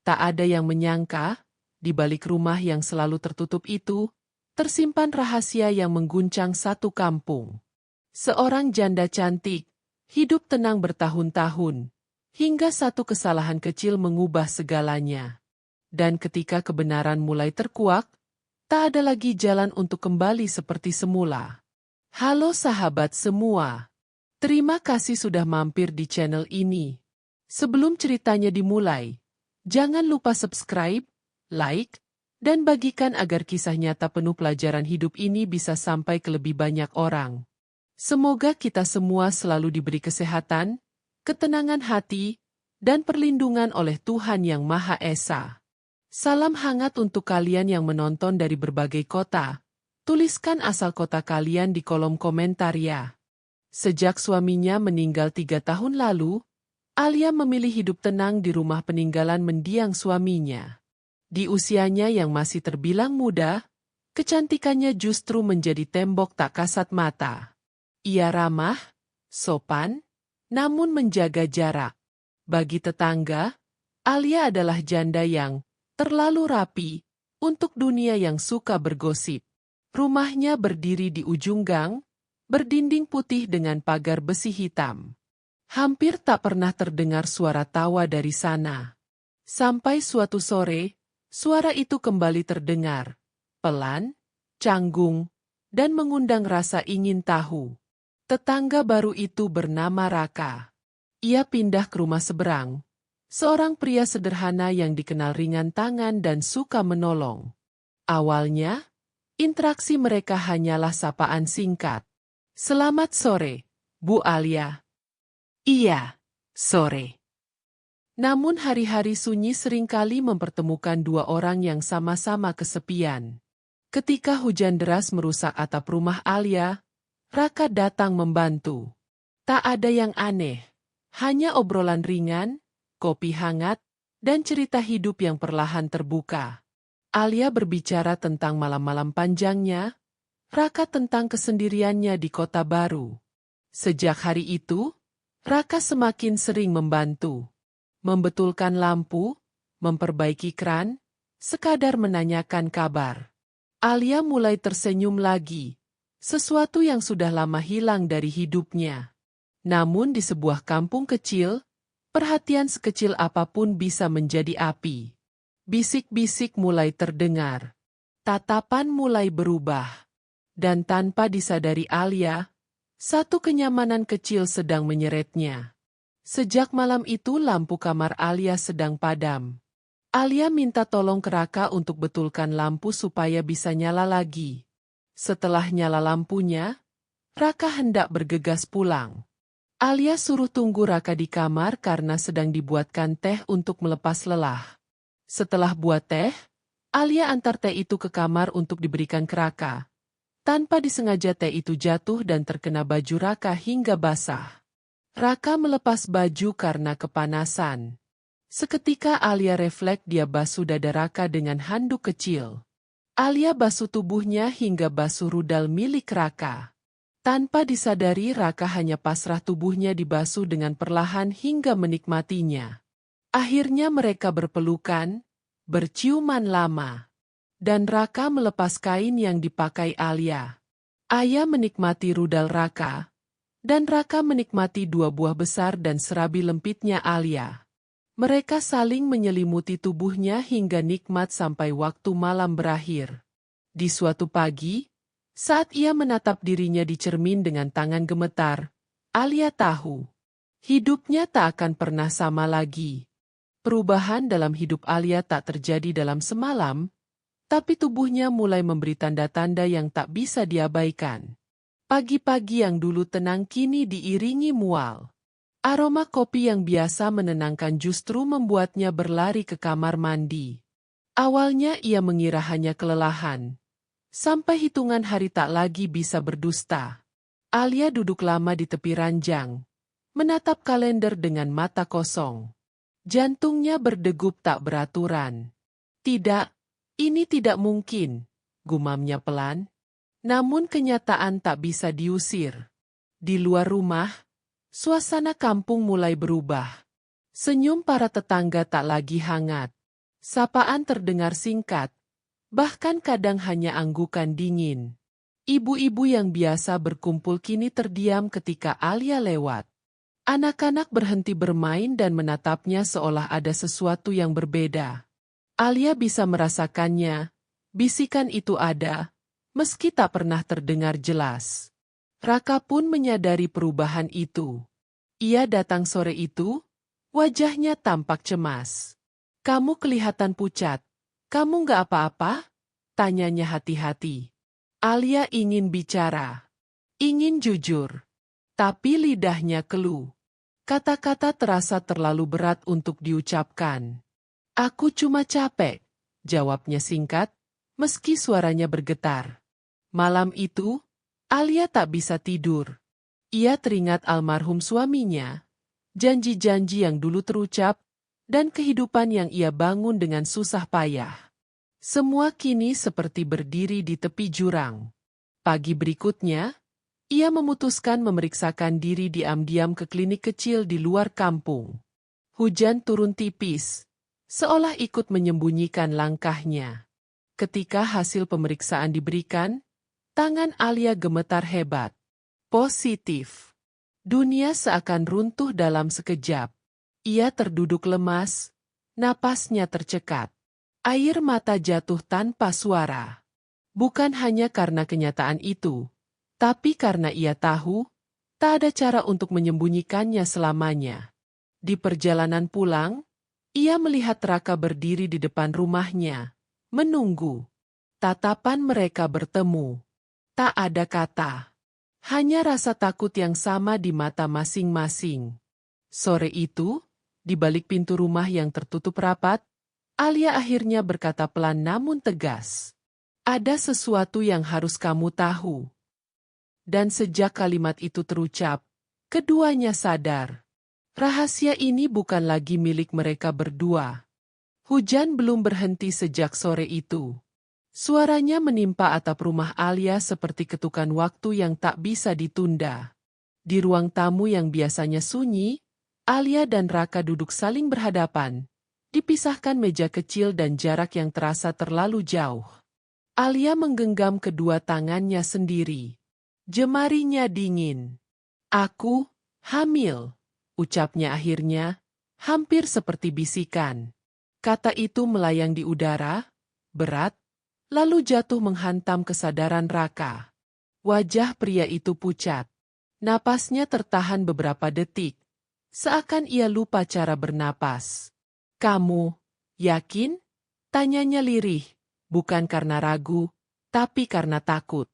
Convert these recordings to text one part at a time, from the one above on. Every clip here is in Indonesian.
Tak ada yang menyangka, di balik rumah yang selalu tertutup itu, tersimpan rahasia yang mengguncang satu kampung. Seorang janda cantik, hidup tenang bertahun-tahun, hingga satu kesalahan kecil mengubah segalanya. Dan ketika kebenaran mulai terkuak, tak ada lagi jalan untuk kembali seperti semula. Halo sahabat semua, terima kasih sudah mampir di channel ini. Sebelum ceritanya dimulai, jangan lupa subscribe, like, dan bagikan agar kisah nyata penuh pelajaran hidup ini bisa sampai ke lebih banyak orang. Semoga kita semua selalu diberi kesehatan, ketenangan hati, dan perlindungan oleh Tuhan Yang Maha Esa. Salam hangat untuk kalian yang menonton dari berbagai kota. Tuliskan asal kota kalian di kolom komentar ya. Sejak suaminya meninggal 3 tahun lalu, Alia memilih hidup tenang di rumah peninggalan mendiang suaminya. Di usianya yang masih terbilang muda, kecantikannya justru menjadi tembok tak kasat mata. Ia ramah, sopan, namun menjaga jarak. Bagi tetangga, Alia adalah janda yang terlalu rapi untuk dunia yang suka bergosip. Rumahnya berdiri di ujung gang, berdinding putih dengan pagar besi hitam. Hampir tak pernah terdengar suara tawa dari sana. Sampai suatu sore, suara itu kembali terdengar, pelan, canggung, dan mengundang rasa ingin tahu. Tetangga baru itu bernama Raka. Ia pindah ke rumah seberang. Seorang pria sederhana yang dikenal ringan tangan dan suka menolong. Awalnya, interaksi mereka hanyalah sapaan singkat. "Selamat sore, Bu Alia." "Iya, sore." Namun hari-hari sunyi seringkali mempertemukan dua orang yang sama-sama kesepian. Ketika hujan deras merusak atap rumah Alia, Raka datang membantu. Tak ada yang aneh, hanya obrolan ringan, kopi hangat, dan cerita hidup yang perlahan terbuka. Alia berbicara tentang malam-malam panjangnya, Raka tentang kesendiriannya di kota baru. Sejak hari itu, Raka semakin sering membantu. Membetulkan lampu, memperbaiki kran, sekadar menanyakan kabar. Alia mulai tersenyum lagi, sesuatu yang sudah lama hilang dari hidupnya. Namun di sebuah kampung kecil, perhatian sekecil apapun bisa menjadi api. Bisik-bisik mulai terdengar. Tatapan mulai berubah. Dan tanpa disadari Alia, satu kenyamanan kecil sedang menyeretnya. Sejak malam itu lampu kamar Alia sedang padam. Alia minta tolong ke Raka untuk betulkan lampu supaya bisa nyala lagi. Setelah nyala lampunya, Raka hendak bergegas pulang. Alia suruh tunggu Raka di kamar karena sedang dibuatkan teh untuk melepas lelah. Setelah buat teh, Alia antar teh itu ke kamar untuk diberikan ke Raka. Tanpa disengaja teh itu jatuh dan terkena baju Raka hingga basah. Raka melepas baju karena kepanasan. Seketika Alia refleks dia basuh dada Raka dengan handuk kecil. Alia basuh tubuhnya hingga basuh rudal milik Raka. Tanpa disadari Raka hanya pasrah tubuhnya dibasuh dengan perlahan hingga menikmatinya. Akhirnya mereka berpelukan, berciuman lama. Dan Raka melepas kain yang dipakai Alia. Alia menikmati rudal Raka, dan Raka menikmati 2 buah besar dan serabi lempitnya Alia. Mereka saling menyelimuti tubuhnya hingga nikmat sampai waktu malam berakhir. Di suatu pagi, saat ia menatap dirinya di cermin dengan tangan gemetar, Alia tahu, hidupnya tak akan pernah sama lagi. Perubahan dalam hidup Alia tak terjadi dalam semalam, tapi tubuhnya mulai memberi tanda-tanda yang tak bisa diabaikan. Pagi-pagi yang dulu tenang kini diiringi mual. Aroma kopi yang biasa menenangkan justru membuatnya berlari ke kamar mandi. Awalnya ia mengira hanya kelelahan. Sampai hitungan hari tak lagi bisa berdusta. Alia duduk lama di tepi ranjang, menatap kalender dengan mata kosong. Jantungnya berdegup tak beraturan. "Tidak, ini tidak mungkin," gumamnya pelan. Namun kenyataan tak bisa diusir. Di luar rumah, suasana kampung mulai berubah. Senyum para tetangga tak lagi hangat. Sapaan terdengar singkat, bahkan kadang hanya anggukan dingin. Ibu-ibu yang biasa berkumpul kini terdiam ketika Alia lewat. Anak-anak berhenti bermain dan menatapnya seolah ada sesuatu yang berbeda. Alia bisa merasakannya, bisikan itu ada, meski tak pernah terdengar jelas. Raka pun menyadari perubahan itu. Ia datang sore itu, wajahnya tampak cemas. "Kamu kelihatan pucat. Kamu nggak apa-apa?" tanyanya hati-hati. Alia ingin bicara, ingin jujur, tapi lidahnya keluh. Kata-kata terasa terlalu berat untuk diucapkan. "Aku cuma capek," jawabnya singkat, meski suaranya bergetar. Malam itu, Alia tak bisa tidur. Ia teringat almarhum suaminya, janji-janji yang dulu terucap, dan kehidupan yang ia bangun dengan susah payah. Semua kini seperti berdiri di tepi jurang. Pagi berikutnya, ia memutuskan memeriksakan diri diam-diam ke klinik kecil di luar kampung. Hujan turun tipis, seolah ikut menyembunyikan langkahnya. Ketika hasil pemeriksaan diberikan, tangan Alia gemetar hebat. Positif. Dunia seakan runtuh dalam sekejap. Ia terduduk lemas, napasnya tercekat. Air mata jatuh tanpa suara. Bukan hanya karena kenyataan itu, tapi karena ia tahu, tak ada cara untuk menyembunyikannya selamanya. Di perjalanan pulang, ia melihat Raka berdiri di depan rumahnya, menunggu. Tatapan mereka bertemu. Tak ada kata. Hanya rasa takut yang sama di mata masing-masing. Sore itu, di balik pintu rumah yang tertutup rapat, Alia akhirnya berkata pelan namun tegas. "Ada sesuatu yang harus kamu tahu." Dan sejak kalimat itu terucap, keduanya sadar. Rahasia ini bukan lagi milik mereka berdua. Hujan belum berhenti sejak sore itu. Suaranya menimpa atap rumah Alia seperti ketukan waktu yang tak bisa ditunda. Di ruang tamu yang biasanya sunyi, Alia dan Raka duduk saling berhadapan, dipisahkan meja kecil dan jarak yang terasa terlalu jauh. Alia menggenggam kedua tangannya sendiri. Jemarinya dingin. "Aku hamil," ucapnya akhirnya, hampir seperti bisikan. Kata itu melayang di udara, berat, lalu jatuh menghantam kesadaran Raka. Wajah pria itu pucat. Napasnya tertahan beberapa detik, seakan ia lupa cara bernapas. "Kamu yakin?" tanyanya lirih, bukan karena ragu, tapi karena takut.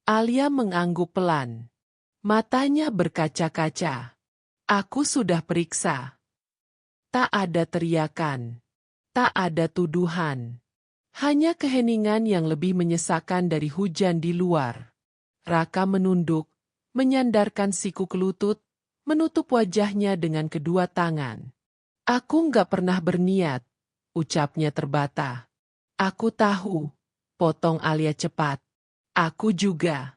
Alia mengangguk pelan. Matanya berkaca-kaca. "Aku sudah periksa." Tak ada teriakan. Tak ada tuduhan. Hanya keheningan yang lebih menyesakan dari hujan di luar. Raka menunduk, menyandarkan siku ke lutut, menutup wajahnya dengan kedua tangan. "Aku nggak pernah berniat," ucapnya terbata. "Aku tahu," potong Alia cepat. "Aku juga."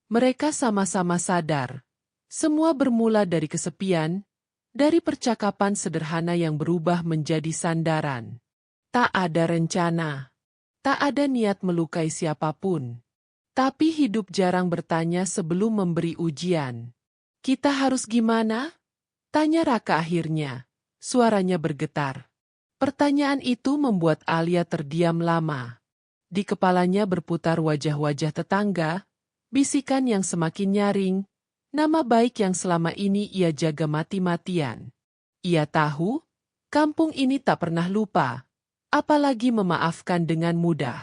Mereka sama-sama sadar. Semua bermula dari kesepian, dari percakapan sederhana yang berubah menjadi sandaran. Tak ada rencana. Tak ada niat melukai siapapun. Tapi hidup jarang bertanya sebelum memberi ujian. "Kita harus gimana?" tanya Raka akhirnya. Suaranya bergetar. Pertanyaan itu membuat Alia terdiam lama. Di kepalanya berputar wajah-wajah tetangga, bisikan yang semakin nyaring, nama baik yang selama ini ia jaga mati-matian. Ia tahu, kampung ini tak pernah lupa, apalagi memaafkan dengan mudah.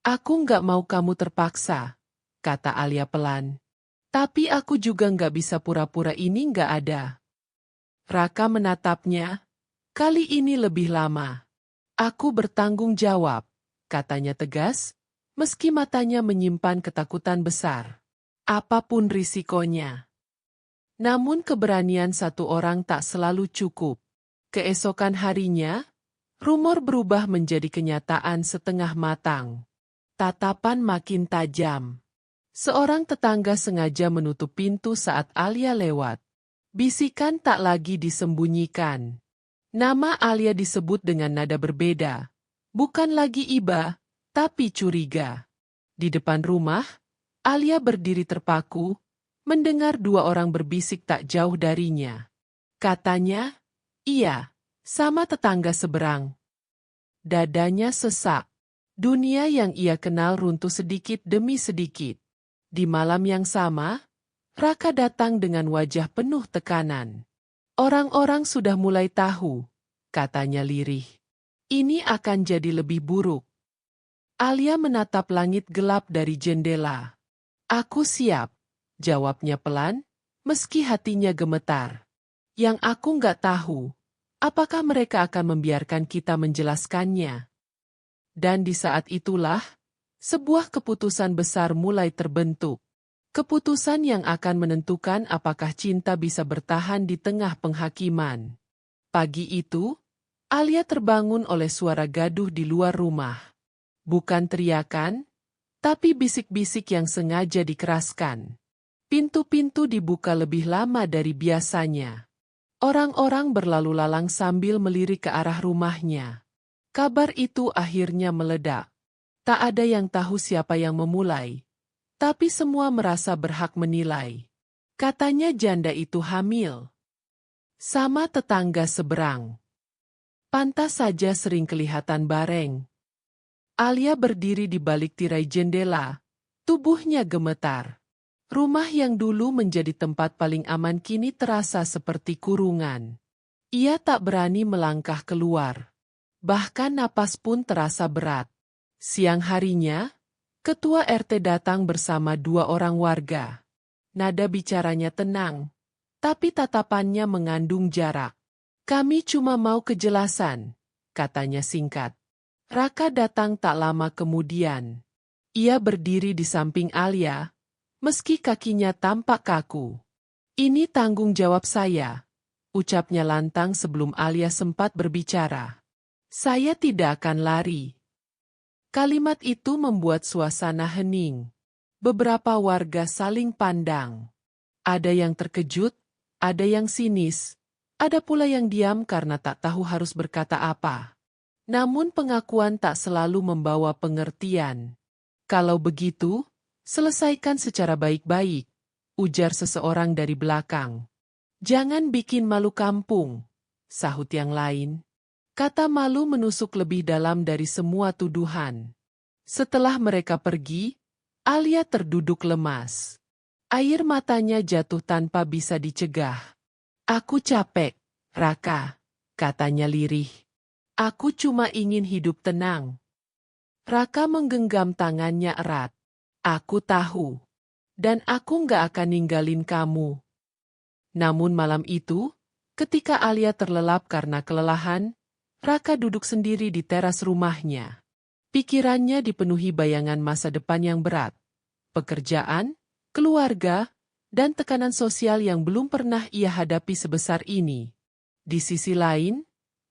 "Aku nggak mau kamu terpaksa," kata Alia pelan. "Tapi aku juga nggak bisa pura-pura ini nggak ada." Raka menatapnya, kali ini lebih lama. "Aku bertanggung jawab," katanya tegas, meski matanya menyimpan ketakutan besar. Apapun risikonya. Namun keberanian satu orang tak selalu cukup. Keesokan harinya, rumor berubah menjadi kenyataan setengah matang. Tatapan makin tajam. Seorang tetangga sengaja menutup pintu saat Alia lewat. Bisikan tak lagi disembunyikan. Nama Alia disebut dengan nada berbeda. Bukan lagi iba, tapi curiga. Di depan rumah, Alia berdiri terpaku, mendengar dua orang berbisik tak jauh darinya. Katanya, iya, sama tetangga seberang. Dadanya sesak. Dunia yang ia kenal runtuh sedikit demi sedikit. Di malam yang sama, Raka datang dengan wajah penuh tekanan. Orang-orang sudah mulai tahu, katanya lirih. Ini akan jadi lebih buruk. Alia menatap langit gelap dari jendela. Aku siap, jawabnya pelan, meski hatinya gemetar. Yang aku nggak tahu, apakah mereka akan membiarkan kita menjelaskannya? Dan di saat itulah, sebuah keputusan besar mulai terbentuk. Keputusan yang akan menentukan apakah cinta bisa bertahan di tengah penghakiman. Pagi itu, Alia terbangun oleh suara gaduh di luar rumah. Bukan teriakan, tapi bisik-bisik yang sengaja dikeraskan. Pintu-pintu dibuka lebih lama dari biasanya. Orang-orang berlalu lalang sambil melirik ke arah rumahnya. Kabar itu akhirnya meledak. Tak ada yang tahu siapa yang memulai. Tapi semua merasa berhak menilai. Katanya janda itu hamil. Sama tetangga seberang. Pantas saja sering kelihatan bareng. Alia berdiri di balik tirai jendela. Tubuhnya gemetar. Rumah yang dulu menjadi tempat paling aman kini terasa seperti kurungan. Ia tak berani melangkah keluar. Bahkan napas pun terasa berat. Siang harinya, Ketua RT datang bersama dua orang warga. Nada bicaranya tenang, tapi tatapannya mengandung jarak. Kami cuma mau kejelasan, katanya singkat. Raka datang tak lama kemudian. Ia berdiri di samping Alia, meski kakinya tampak kaku. Ini tanggung jawab saya, ucapnya lantang sebelum Alia sempat berbicara. Saya tidak akan lari. Kalimat itu membuat suasana hening. Beberapa warga saling pandang. Ada yang terkejut, ada yang sinis, ada pula yang diam karena tak tahu harus berkata apa. Namun pengakuan tak selalu membawa pengertian. Kalau begitu, selesaikan secara baik-baik, ujar seseorang dari belakang. Jangan bikin malu kampung, sahut yang lain. Kata malu menusuk lebih dalam dari semua tuduhan. Setelah mereka pergi, Alia terduduk lemas. Air matanya jatuh tanpa bisa dicegah. Aku capek, Raka, katanya lirih. Aku cuma ingin hidup tenang. Raka menggenggam tangannya erat. Aku tahu. Dan aku nggak akan ninggalin kamu. Namun malam itu, ketika Alia terlelap karena kelelahan, Raka duduk sendiri di teras rumahnya. Pikirannya dipenuhi bayangan masa depan yang berat. Pekerjaan, keluarga, dan tekanan sosial yang belum pernah ia hadapi sebesar ini. Di sisi lain,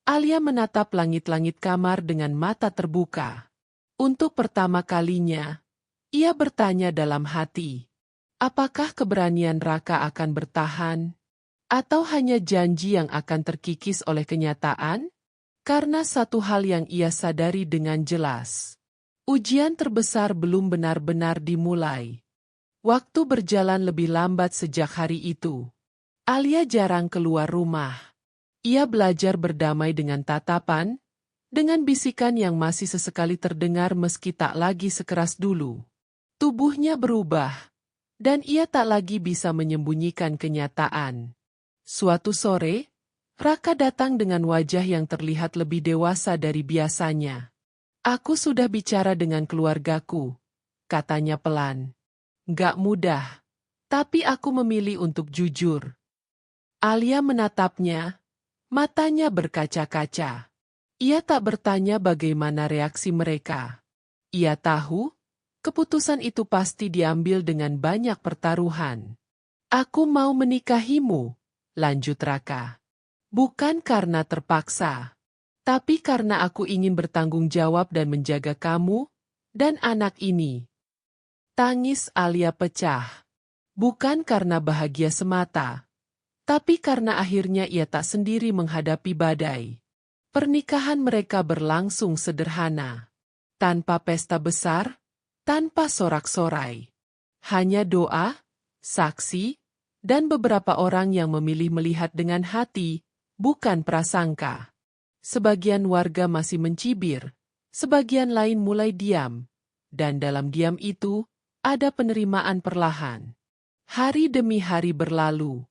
Alia menatap langit-langit kamar dengan mata terbuka. Untuk pertama kalinya, ia bertanya dalam hati, apakah keberanian Raka akan bertahan? Atau hanya janji yang akan terkikis oleh kenyataan? Karena satu hal yang ia sadari dengan jelas. Ujian terbesar belum benar-benar dimulai. Waktu berjalan lebih lambat sejak hari itu. Alia jarang keluar rumah. Ia belajar berdamai dengan tatapan, dengan bisikan yang masih sesekali terdengar meski tak lagi sekeras dulu. Tubuhnya berubah, dan ia tak lagi bisa menyembunyikan kenyataan. Suatu sore, Raka datang dengan wajah yang terlihat lebih dewasa dari biasanya. Aku sudah bicara dengan keluargaku, katanya pelan. Gak mudah, tapi aku memilih untuk jujur. Alia menatapnya, matanya berkaca-kaca. Ia tak bertanya bagaimana reaksi mereka. Ia tahu, keputusan itu pasti diambil dengan banyak pertaruhan. Aku mau menikahimu, lanjut Raka. Bukan karena terpaksa, tapi karena aku ingin bertanggung jawab dan menjaga kamu dan anak ini. Tangis Alia pecah. Bukan karena bahagia semata, Tapi karena akhirnya ia tak sendiri menghadapi badai. Pernikahan mereka berlangsung sederhana. Tanpa pesta besar, tanpa sorak-sorai. Hanya doa, saksi, dan beberapa orang yang memilih melihat dengan hati, bukan prasangka. Sebagian warga masih mencibir, sebagian lain mulai diam, dan dalam diam itu, ada penerimaan perlahan. Hari demi hari berlalu.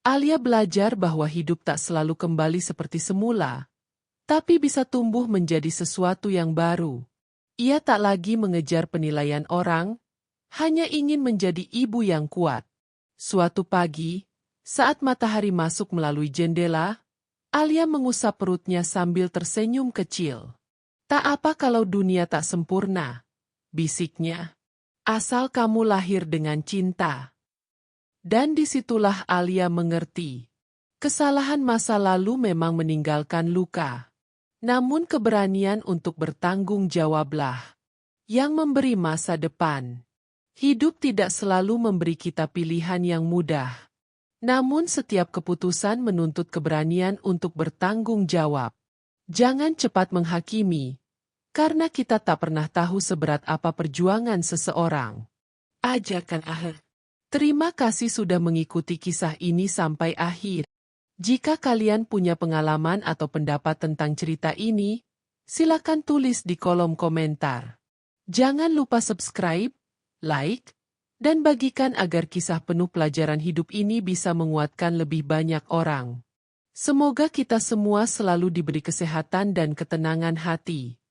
Alia belajar bahwa hidup tak selalu kembali seperti semula, tapi bisa tumbuh menjadi sesuatu yang baru. Ia tak lagi mengejar penilaian orang, hanya ingin menjadi ibu yang kuat. Suatu pagi, saat matahari masuk melalui jendela, Alia mengusap perutnya sambil tersenyum kecil. Tak apa kalau dunia tak sempurna, bisiknya. Asal kamu lahir dengan cinta. Dan disitulah Alia mengerti. Kesalahan masa lalu memang meninggalkan luka. Namun keberanian untuk bertanggung jawablah yang memberi masa depan. Hidup tidak selalu memberi kita pilihan yang mudah. Namun setiap keputusan menuntut keberanian untuk bertanggung jawab. Jangan cepat menghakimi, karena kita tak pernah tahu seberat apa perjuangan seseorang. Ajakan akhir. Terima kasih sudah mengikuti kisah ini sampai akhir. Jika kalian punya pengalaman atau pendapat tentang cerita ini, silakan tulis di kolom komentar. Jangan lupa subscribe, like, dan bagikan agar kisah penuh pelajaran hidup ini bisa menguatkan lebih banyak orang. Semoga kita semua selalu diberi kesehatan dan ketenangan hati.